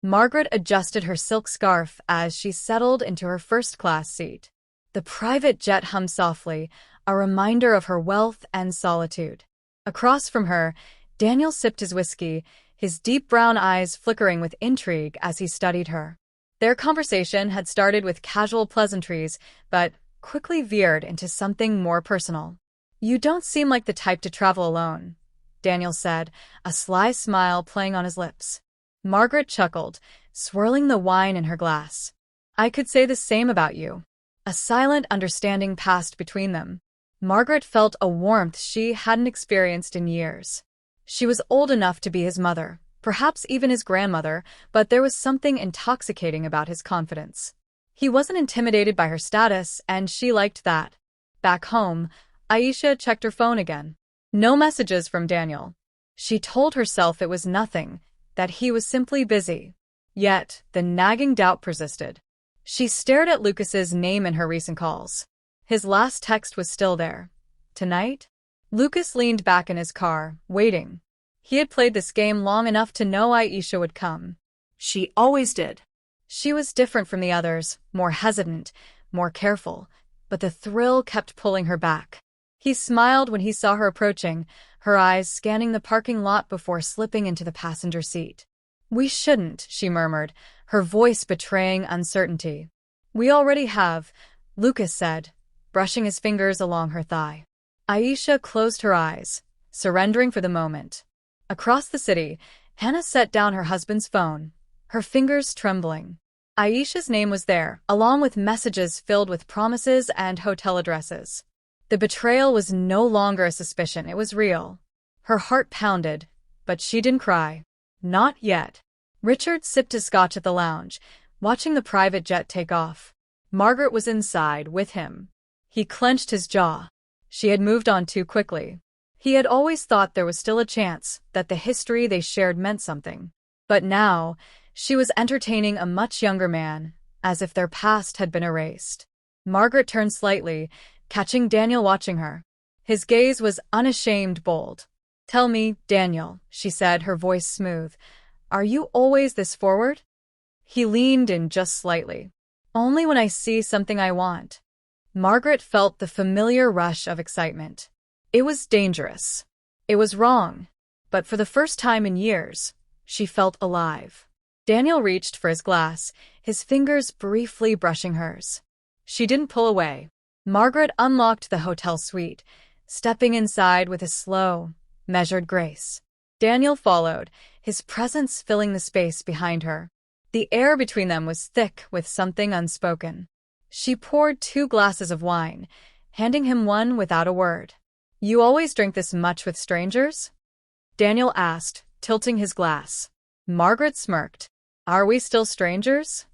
Margaret adjusted her silk scarf as she settled into her first-class seat. The private jet hummed softly, a reminder of her wealth and solitude. Across from her, Daniel sipped his whiskey, his deep brown eyes flickering with intrigue as he studied her. Their conversation had started with casual pleasantries, but quickly veered into something more personal. "You don't seem like the type to travel alone," Daniel said, a sly smile playing on his lips. Margaret chuckled, swirling the wine in her glass. "I could say the same about you." A silent understanding passed between them. Margaret felt a warmth she hadn't experienced in years. She was old enough to be his mother, perhaps even his grandmother, but there was something intoxicating about his confidence. He wasn't intimidated by her status, and she liked that. Back home, Aisha checked her phone again. No messages from Daniel. She told herself it was nothing, that he was simply busy. Yet, the nagging doubt persisted. She stared at Lucas's name in her recent calls. His last text was still there. Tonight? Lucas leaned back in his car, waiting. He had played this game long enough to know Aisha would come. She always did. She was different from the others, more hesitant, more careful, but the thrill kept pulling her back. He smiled when he saw her approaching, her eyes scanning the parking lot before slipping into the passenger seat. "We shouldn't," she murmured, her voice betraying uncertainty. "We already have," Lucas said, brushing his fingers along her thigh. Aisha closed her eyes, surrendering for the moment. Across the city, Hannah set down her husband's phone, her fingers trembling. Aisha's name was there, along with messages filled with promises and hotel addresses. The betrayal was no longer a suspicion, it was real. Her heart pounded, but she didn't cry. Not yet. Richard sipped his scotch at the lounge, watching the private jet take off. Margaret was inside, with him. He clenched his jaw. She had moved on too quickly. He had always thought there was still a chance that the history they shared meant something. But now, she was entertaining a much younger man, as if their past had been erased. Margaret turned slightly, catching Daniel watching her. His gaze was unashamed, bold. "Tell me, Daniel," she said, her voice smooth, "are you always this forward?" He leaned in just slightly. "Only when I see something I want." Margaret felt the familiar rush of excitement. It was dangerous. It was wrong. But for the first time in years, she felt alive. Daniel reached for his glass, his fingers briefly brushing hers. She didn't pull away. Margaret unlocked the hotel suite, stepping inside with a slow, measured grace. Daniel followed, his presence filling the space behind her. The air between them was thick with something unspoken. She poured 2 glasses of wine, handing him one without a word. "You always drink this much with strangers?" Daniel asked, tilting his glass. Margaret smirked. "Are we still strangers?"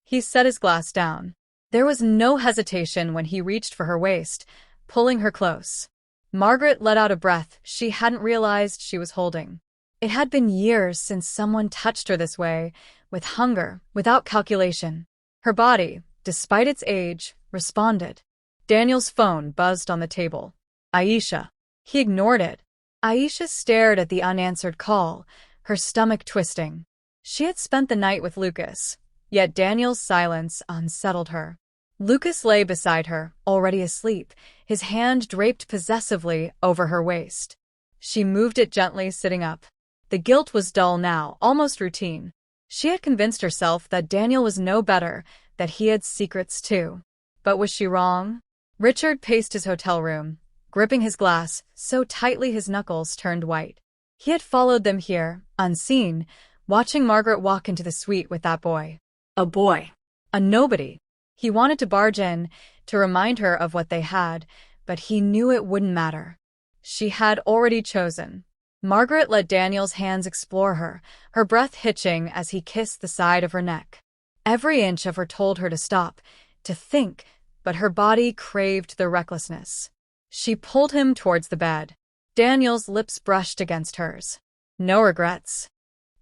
He set his glass down. There was no hesitation when he reached for her waist, pulling her close. Margaret let out a breath she hadn't realized she was holding. It had been years since someone touched her this way, with hunger, without calculation. Her body, despite its age, responded. Daniel's phone buzzed on the table. Aisha. He ignored it. Aisha stared at the unanswered call, her stomach twisting. She had spent the night with Lucas, yet Daniel's silence unsettled her. Lucas lay beside her, already asleep, his hand draped possessively over her waist. She moved it gently, sitting up. The guilt was dull now, almost routine. She had convinced herself that Daniel was no better, that he had secrets too. But was she wrong? Richard paced his hotel room, gripping his glass so tightly his knuckles turned white. He had followed them here, unseen, watching Margaret walk into the suite with that boy. A boy. A nobody. He wanted to barge in, to remind her of what they had, but he knew it wouldn't matter. She had already chosen. Margaret let Daniel's hands explore her, her breath hitching as he kissed the side of her neck. Every inch of her told her to stop, to think, but her body craved the recklessness. She pulled him towards the bed. Daniel's lips brushed against hers. No regrets.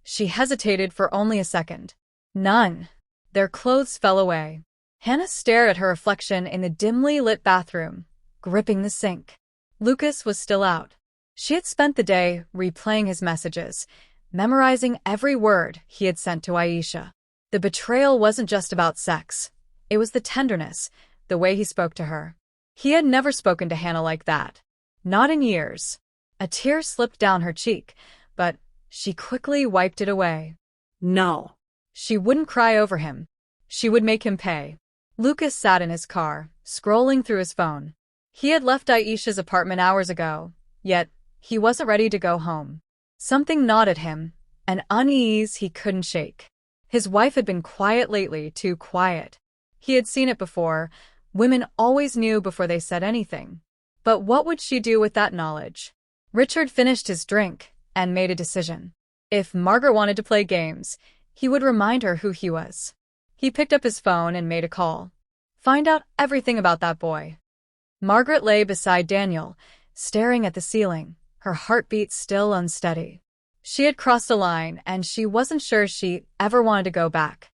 She hesitated for only a second. None. Their clothes fell away. Hannah stared at her reflection in the dimly lit bathroom, gripping the sink. Lucas was still out. She had spent the day replaying his messages, memorizing every word he had sent to Aisha. The betrayal wasn't just about sex. It was the tenderness, the way he spoke to her. He had never spoken to Hannah like that. Not in years. A tear slipped down her cheek, but she quickly wiped it away. No. She wouldn't cry over him. She would make him pay. Lucas sat in his car, scrolling through his phone. He had left Aisha's apartment hours ago, yet he wasn't ready to go home. Something gnawed at him, an unease he couldn't shake. His wife had been quiet lately, too quiet. He had seen it before. Women always knew before they said anything. But what would she do with that knowledge? Richard finished his drink and made a decision. If Margaret wanted to play games, he would remind her who he was. He picked up his phone and made a call. Find out everything about that boy. Margaret lay beside Daniel, staring at the ceiling, her heartbeat still unsteady. She had crossed a line, and she wasn't sure she ever wanted to go back.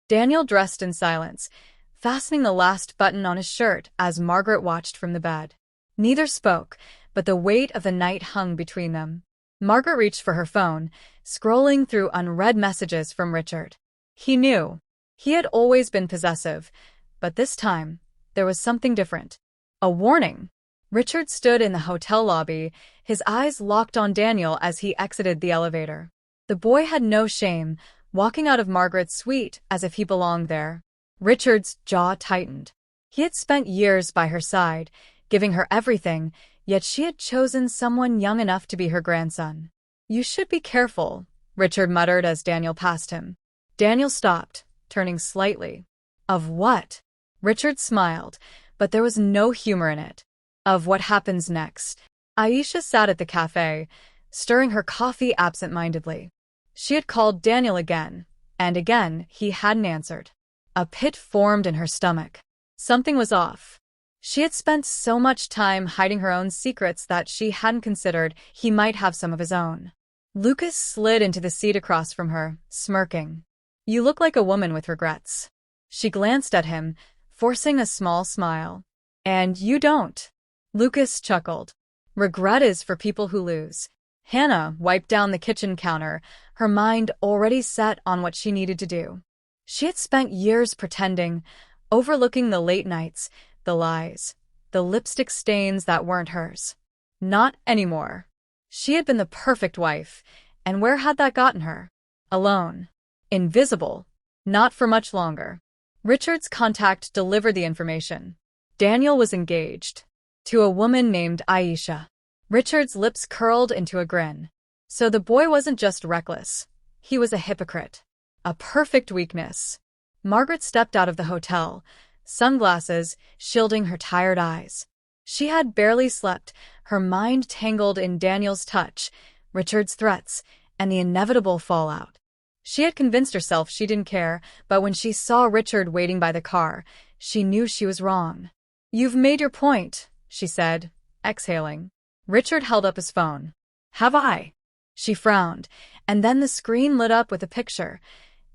Daniel dressed in silence, fastening the last button on his shirt as Margaret watched from the bed. Neither spoke, but the weight of the night hung between them. Margaret reached for her phone, scrolling through unread messages from Richard. He knew. He had always been possessive, but this time, there was something different. A warning. Richard stood in the hotel lobby, his eyes locked on Daniel as he exited the elevator. The boy had no shame, walking out of Margaret's suite as if he belonged there. Richard's jaw tightened. He had spent years by her side, giving her everything, yet she had chosen someone young enough to be her grandson. You should be careful, Richard muttered as Daniel passed him. Daniel stopped, turning slightly. Of what? Richard smiled, but there was no humor in it. Of what happens next. Aisha sat at the cafe, stirring her coffee absent-mindedly. She had called Daniel again, and again he hadn't answered. A pit formed in her stomach. Something was off. She had spent so much time hiding her own secrets that she hadn't considered he might have some of his own. Lucas slid into the seat across from her, smirking. You look like a woman with regrets. She glanced at him, forcing a small smile. And you don't. Lucas chuckled. Regret is for people who lose. Hannah wiped down the kitchen counter, her mind already set on what she needed to do. She had spent years pretending, overlooking the late nights, the lies, the lipstick stains that weren't hers. Not anymore. She had been the perfect wife, and where had that gotten her? Alone. Invisible. Not for much longer. Richard's contact delivered the information. Daniel was engaged. To a woman named Aisha. Richard's lips curled into a grin. So the boy wasn't just reckless. He was a hypocrite. A perfect weakness. Margaret stepped out of the hotel, sunglasses shielding her tired eyes. She had barely slept, her mind tangled in Daniel's touch, Richard's threats, and the inevitable fallout. She had convinced herself she didn't care, but when she saw Richard waiting by the car, she knew she was wrong. You've made your point, she said, exhaling. Richard held up his phone. Have I? She frowned, and then the screen lit up with a picture.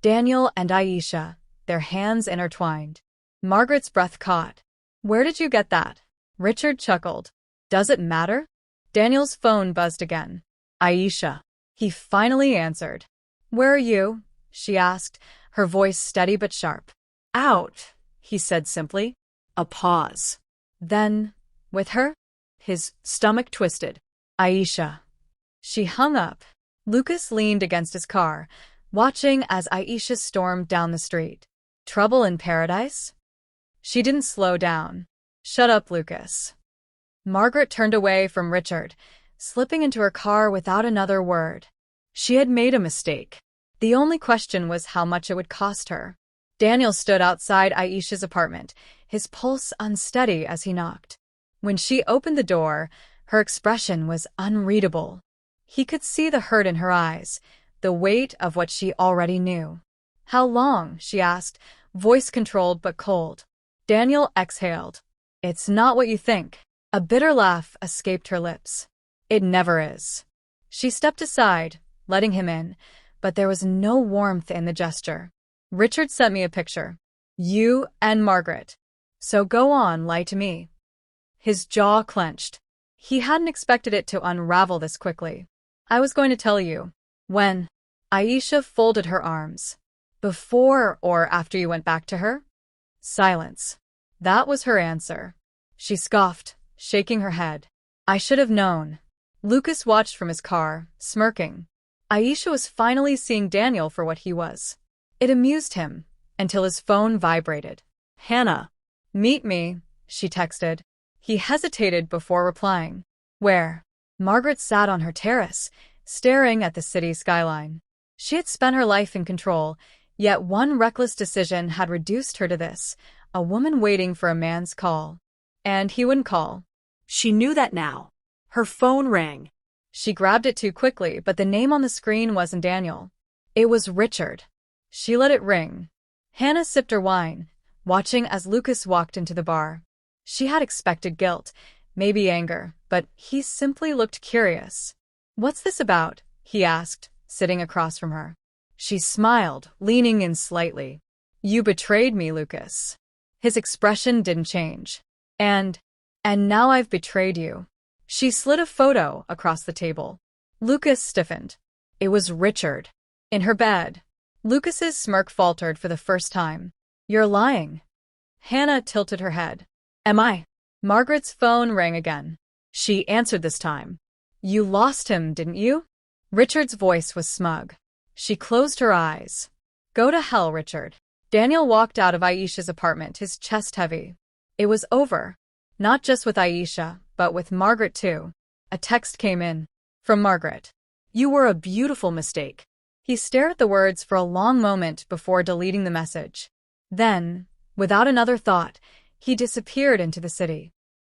Daniel and Aisha, their hands intertwined. Margaret's breath caught. Where did you get that? Richard chuckled. Does it matter? Daniel's phone buzzed again. Aisha. He finally answered. Where are you? She asked, her voice steady but sharp. Out, he said simply. A pause. Then, with her? His stomach twisted. Aisha. She hung up. Lucas leaned against his car, watching as Aisha stormed down the street. Trouble in paradise? She didn't slow down. Shut up, Lucas. Margaret turned away from Richard, slipping into her car without another word. She had made a mistake. The only question was how much it would cost her. Daniel stood outside Aisha's apartment, his pulse unsteady as he knocked. When she opened the door, her expression was unreadable. He could see the hurt in her eyes, the weight of what she already knew. How long? She asked, voice controlled but cold. Daniel exhaled. It's not what you think. A bitter laugh escaped her lips. It never is. She stepped aside, letting him in, but there was no warmth in the gesture. Richard sent me a picture. You and Margaret. So go on, lie to me. His jaw clenched. He hadn't expected it to unravel this quickly. I was going to tell you. When? Aisha folded her arms. Before or after you went back to her? Silence. That was her answer. She scoffed, shaking her head. I should have known. Lucas watched from his car, smirking. Aisha was finally seeing Daniel for what he was. It amused him, until his phone vibrated. Hannah. Meet me, she texted. He hesitated before replying. Where? Margaret sat on her terrace, staring at the city skyline. She had spent her life in control, yet one reckless decision had reduced her to this, a woman waiting for a man's call. And he wouldn't call. She knew that now. Her phone rang. She grabbed it too quickly, but the name on the screen wasn't Daniel. It was Richard. She let it ring. Hannah sipped her wine, watching as Lucas walked into the bar. She had expected guilt, maybe anger, but he simply looked curious. What's this about? He asked, sitting across from her. She smiled, leaning in slightly. You betrayed me, Lucas. His expression didn't change. And now I've betrayed you. She slid a photo across the table. Lucas stiffened. It was Richard. In her bed. Lucas's smirk faltered for the first time. You're lying. Hannah tilted her head. Am I? Margaret's phone rang again. She answered this time. You lost him, didn't you? Richard's voice was smug. She closed her eyes. Go to hell, Richard. Daniel walked out of Aisha's apartment, his chest heavy. It was over. Not just with Aisha, but with Margaret too. A text came in. From Margaret. You were a beautiful mistake. He stared at the words for a long moment before deleting the message. Then, without another thought, he disappeared into the city.